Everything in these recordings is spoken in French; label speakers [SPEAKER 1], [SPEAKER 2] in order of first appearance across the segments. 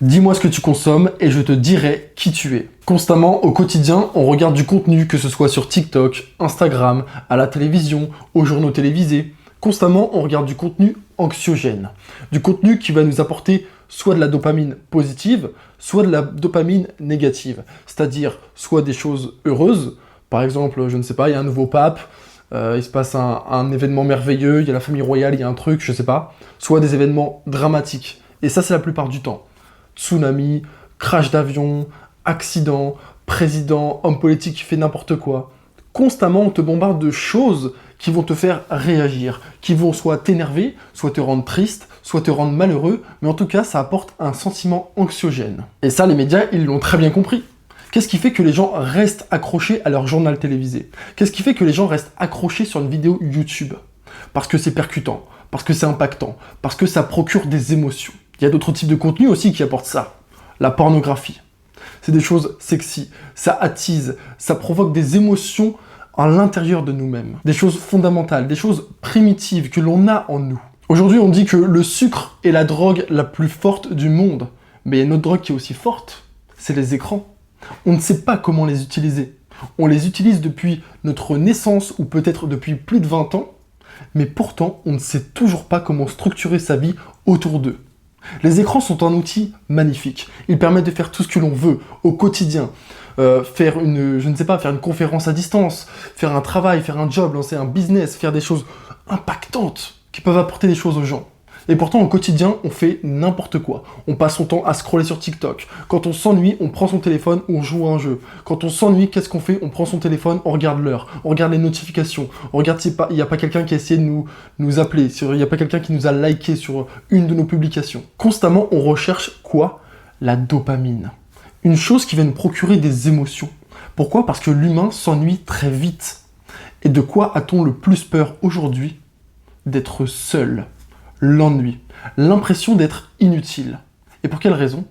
[SPEAKER 1] Dis-moi ce que tu consommes et je te dirai qui tu es. Constamment, au quotidien, on regarde du contenu, que ce soit sur TikTok, Instagram, à la télévision, aux journaux télévisés. Constamment, on regarde du contenu anxiogène. Du contenu qui va nous apporter soit de la dopamine positive, soit de la dopamine négative. C'est-à-dire soit des choses heureuses, par exemple, je ne sais pas, il y a un nouveau pape, il se passe un événement merveilleux, il y a la famille royale, il y a un truc, je sais pas. Soit des événements dramatiques. Et ça, c'est la plupart du temps. Tsunami, crash d'avion, accident, président, homme politique qui fait n'importe quoi. Constamment, on te bombarde de choses qui vont te faire réagir, qui vont soit t'énerver, soit te rendre triste, soit te rendre malheureux, mais en tout cas, ça apporte un sentiment anxiogène. Et ça, les médias, ils l'ont très bien compris. Qu'est-ce qui fait que les gens restent accrochés à leur journal télévisé? Qu'est-ce qui fait que les gens restent accrochés sur une vidéo YouTube? Parce que c'est percutant, parce que c'est impactant, parce que ça procure des émotions. Il y a d'autres types de contenus aussi qui apportent ça. La pornographie. C'est des choses sexy, ça attise, ça provoque des émotions à l'intérieur de nous-mêmes. Des choses fondamentales, des choses primitives que l'on a en nous. Aujourd'hui, on dit que le sucre est la drogue la plus forte du monde. Mais il y a une autre drogue qui est aussi forte, c'est les écrans. On ne sait pas comment les utiliser. On les utilise depuis notre naissance ou peut-être depuis plus de 20 ans, mais pourtant, on ne sait toujours pas comment structurer sa vie autour d'eux. Les écrans sont un outil magnifique. Ils permettent de faire tout ce que l'on veut au quotidien. Faire une conférence à distance, faire un travail, faire un job, lancer un business, faire des choses impactantes qui peuvent apporter des choses aux gens. Et pourtant, au quotidien, on fait n'importe quoi. On passe son temps à scroller sur TikTok. Quand on s'ennuie, on prend son téléphone, on joue à un jeu. Quand on s'ennuie, qu'est-ce qu'on fait? On prend son téléphone, on regarde l'heure, on regarde les notifications, on regarde s'il n'y a pas quelqu'un qui a essayé de nous appeler, s'il n'y a pas quelqu'un qui nous a liké sur une de nos publications. Constamment, on recherche quoi? La dopamine. Une chose qui va nous procurer des émotions. Pourquoi? Parce que l'humain s'ennuie très vite. Et de quoi a-t-on le plus peur aujourd'hui? D'être seul. L'ennui, l'impression d'être inutile. Et pour quelle raison?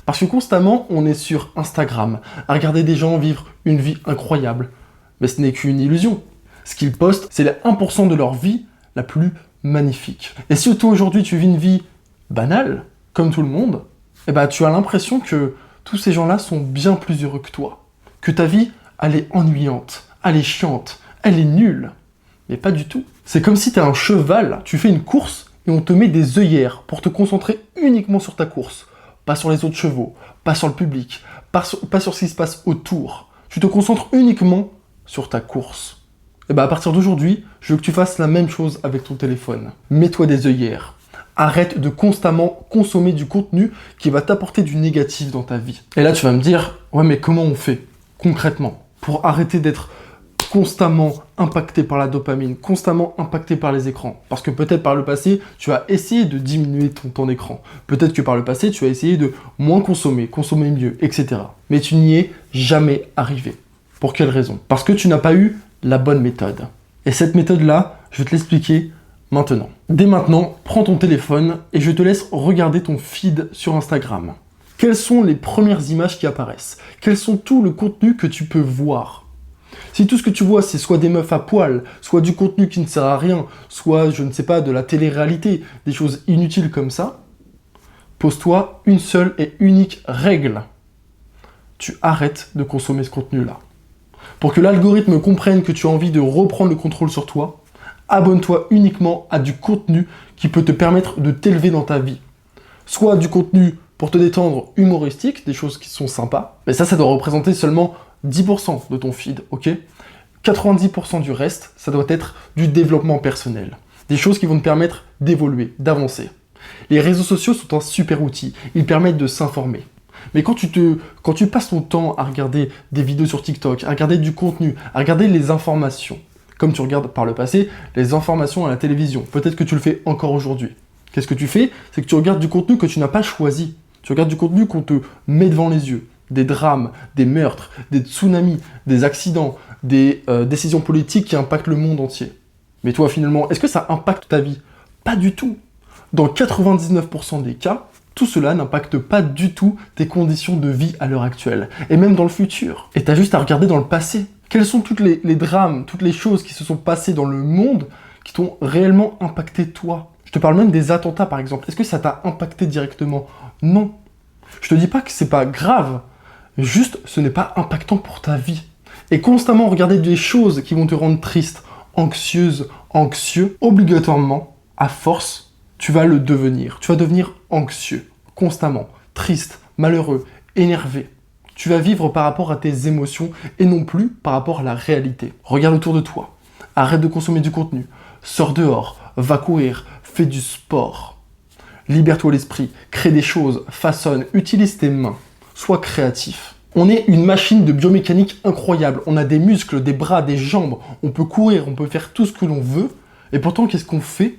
[SPEAKER 1] Parce que constamment, on est sur Instagram, à regarder des gens vivre une vie incroyable. Mais ce n'est qu'une illusion. Ce qu'ils postent, c'est les 1% de leur vie la plus magnifique. Et si toi aujourd'hui tu vis une vie banale, comme tout le monde, eh ben, tu as l'impression que tous ces gens-là sont bien plus heureux que toi. Que ta vie, elle est ennuyante, elle est chiante, elle est nulle. Mais pas du tout. C'est comme si tu as un cheval, tu fais une course, et on te met des œillères pour te concentrer uniquement sur ta course. Pas sur les autres chevaux, pas sur le public, pas sur ce qui se passe autour. Tu te concentres uniquement sur ta course. Et bien à partir d'aujourd'hui, je veux que tu fasses la même chose avec ton téléphone. Mets-toi des œillères. Arrête de constamment consommer du contenu qui va t'apporter du négatif dans ta vie. Et là tu vas me dire, ouais mais comment on fait concrètement pour arrêter d'être constamment impacté par la dopamine, constamment impacté par les écrans. Parce que peut-être par le passé, tu as essayé de diminuer ton temps d'écran. Peut-être que par le passé, tu as essayé de moins consommer mieux, etc. Mais tu n'y es jamais arrivé. Pour quelle raison? Parce que tu n'as pas eu la bonne méthode. Et cette méthode-là, je vais te l'expliquer maintenant. Dès maintenant, prends ton téléphone et je te laisse regarder ton feed sur Instagram. Quelles sont les premières images qui apparaissent? Quels sont tout le contenu que tu peux voir? Si tout ce que tu vois, c'est soit des meufs à poil, soit du contenu qui ne sert à rien, soit, je ne sais pas, de la télé-réalité, des choses inutiles comme ça, pose-toi une seule et unique règle. Tu arrêtes de consommer ce contenu-là. Pour que l'algorithme comprenne que tu as envie de reprendre le contrôle sur toi, abonne-toi uniquement à du contenu qui peut te permettre de t'élever dans ta vie. Soit du contenu pour te détendre humoristique, des choses qui sont sympas, mais ça doit représenter seulement 10% de ton feed, ok? 90% du reste, ça doit être du développement personnel. Des choses qui vont te permettre d'évoluer, d'avancer. Les réseaux sociaux sont un super outil, ils permettent de s'informer. Mais quand tu passes ton temps à regarder des vidéos sur TikTok, à regarder du contenu, à regarder les informations, comme tu regardes par le passé, les informations à la télévision, peut-être que tu le fais encore aujourd'hui. Qu'est-ce que tu fais? C'est que tu regardes du contenu que tu n'as pas choisi. Tu regardes du contenu qu'on te met devant les yeux. Des drames, des meurtres, des tsunamis, des accidents, des décisions politiques qui impactent le monde entier. Mais toi, finalement, est-ce que ça impacte ta vie? Pas du tout. Dans 99% des cas, tout cela n'impacte pas du tout tes conditions de vie à l'heure actuelle, et même dans le futur. Et t'as juste à regarder dans le passé. Quels sont tous les drames, toutes les choses qui se sont passées dans le monde qui t'ont réellement impacté toi? Je te parle même des attentats, par exemple. Est-ce que ça t'a impacté directement? Non. Je te dis pas que c'est pas grave, juste ce n'est pas impactant pour ta vie. Et constamment regarder des choses qui vont te rendre triste, anxieuse, anxieux, obligatoirement, à force, tu vas le devenir. Tu vas devenir anxieux, constamment, triste, malheureux, énervé. Tu vas vivre par rapport à tes émotions et non plus par rapport à la réalité. Regarde autour de toi. Arrête de consommer du contenu. Sors dehors, va courir, fais du sport. Libère-toi l'esprit, crée des choses, façonne, utilise tes mains. Sois créatif. On est une machine de biomécanique incroyable. On a des muscles, des bras, des jambes. On peut courir, on peut faire tout ce que l'on veut. Et pourtant, qu'est-ce qu'on fait?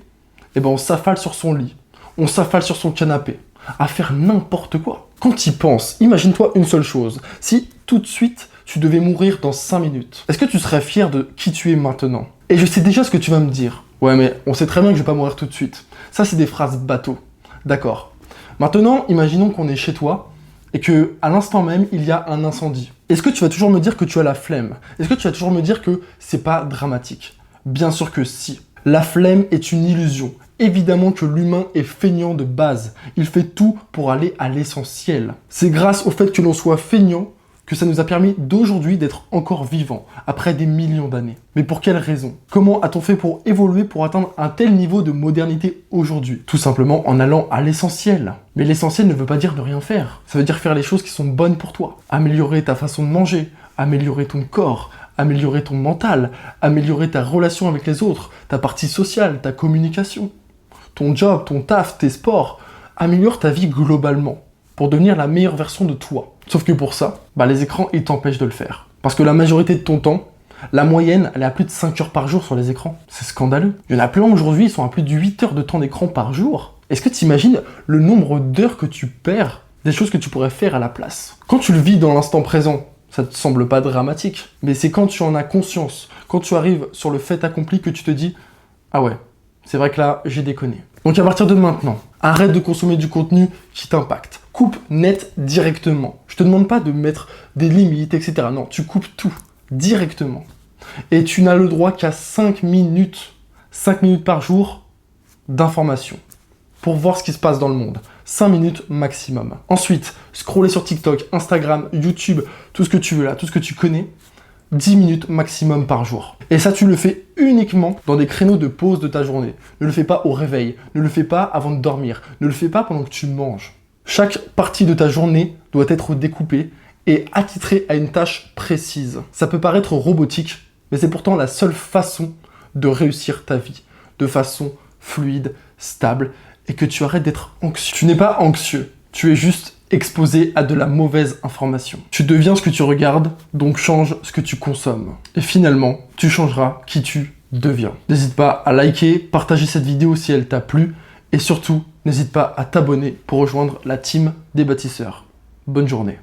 [SPEAKER 1] Eh ben, on s'affale sur son lit. On s'affale sur son canapé. À faire n'importe quoi. Quand tu y penses, imagine-toi une seule chose. Si tout de suite, tu devais mourir dans 5 minutes, est-ce que tu serais fier de qui tu es maintenant? Et je sais déjà ce que tu vas me dire. Ouais, mais on sait très bien que je vais pas mourir tout de suite. Ça, c'est des phrases bateau. D'accord. Maintenant, imaginons qu'on est chez toi et que à l'instant même, il y a un incendie. Est-ce que tu vas toujours me dire que tu as la flemme? Est-ce que tu vas toujours me dire que c'est pas dramatique? Bien sûr que si. La flemme est une illusion. Évidemment que l'humain est feignant de base. Il fait tout pour aller à l'essentiel. C'est grâce au fait que l'on soit feignant que ça nous a permis d'aujourd'hui d'être encore vivants, après des millions d'années. Mais pour quelle raison? Comment a-t-on fait pour évoluer, pour atteindre un tel niveau de modernité aujourd'hui? Tout simplement en allant à l'essentiel. Mais l'essentiel ne veut pas dire ne rien faire. Ça veut dire faire les choses qui sont bonnes pour toi. Améliorer ta façon de manger, améliorer ton corps, améliorer ton mental, améliorer ta relation avec les autres, ta partie sociale, ta communication, ton job, ton taf, tes sports. Améliore ta vie globalement pour devenir la meilleure version de toi. Sauf que pour ça, les écrans, ils t'empêchent de le faire. Parce que la majorité de ton temps, la moyenne, elle est à plus de 5 heures par jour sur les écrans. C'est scandaleux. Il y en a plein aujourd'hui, ils sont à plus de 8 heures de temps d'écran par jour. Est-ce que tu imagines le nombre d'heures que tu perds des choses que tu pourrais faire à la place? Quand tu le vis dans l'instant présent, ça te semble pas dramatique. Mais c'est quand tu en as conscience, quand tu arrives sur le fait accompli que tu te dis « Ah ouais, c'est vrai que là, j'ai déconné ». Donc à partir de maintenant, arrête de consommer du contenu qui t'impacte. Coupe net directement. Je te demande pas de mettre des limites, etc. Non, tu coupes tout directement. Et tu n'as le droit qu'à 5 minutes par jour d'information pour voir ce qui se passe dans le monde. 5 minutes maximum. Ensuite, scroller sur TikTok, Instagram, YouTube, tout ce que tu veux là, tout ce que tu connais, 10 minutes maximum par jour. Et ça, tu le fais uniquement dans des créneaux de pause de ta journée. Ne le fais pas au réveil, ne le fais pas avant de dormir, ne le fais pas pendant que tu manges. Chaque partie de ta journée doit être découpée et attitrée à une tâche précise. Ça peut paraître robotique, mais c'est pourtant la seule façon de réussir ta vie, de façon fluide, stable, et que tu arrêtes d'être anxieux. Tu n'es pas anxieux, tu es juste exposé à de la mauvaise information. Tu deviens ce que tu regardes, donc change ce que tu consommes. Et finalement, tu changeras qui tu deviens. N'hésite pas à liker, partager cette vidéo si elle t'a plu, et surtout, n'hésite pas à t'abonner pour rejoindre la team des bâtisseurs. Bonne journée.